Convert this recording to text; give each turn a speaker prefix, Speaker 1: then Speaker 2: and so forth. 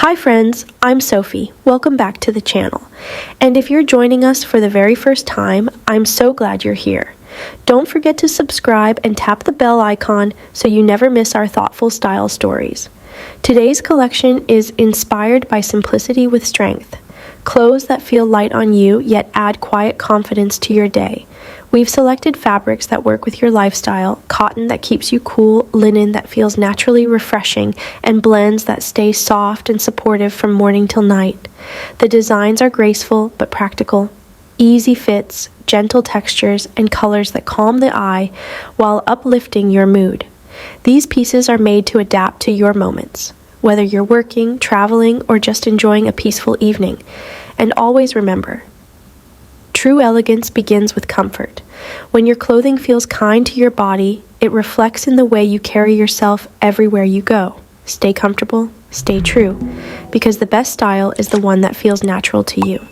Speaker 1: Hi friends, I'm Sophie. Welcome back to the channel. And if you're joining us for the very first time, I'm so glad you're here. Don't forget to subscribe and tap the bell icon so you never miss our thoughtful style stories. Today's collection is inspired by simplicity with strength. Clothes that feel light on you yet add quiet confidence to your day. We've selected fabrics that work with your lifestyle, cotton that keeps you cool, linen that feels naturally refreshing, and blends that stay soft and supportive from morning till night. The designs are graceful but practical, easy fits, gentle textures, and colors that calm the eye while uplifting your mood. These pieces are made to adapt to your moments, whether you're working, traveling, or just enjoying a peaceful evening. And always remember, true elegance begins with comfort. When your clothing feels kind to your body, it reflects in the way you carry yourself everywhere you go. Stay comfortable, stay true, because the best style is the one that feels natural to you.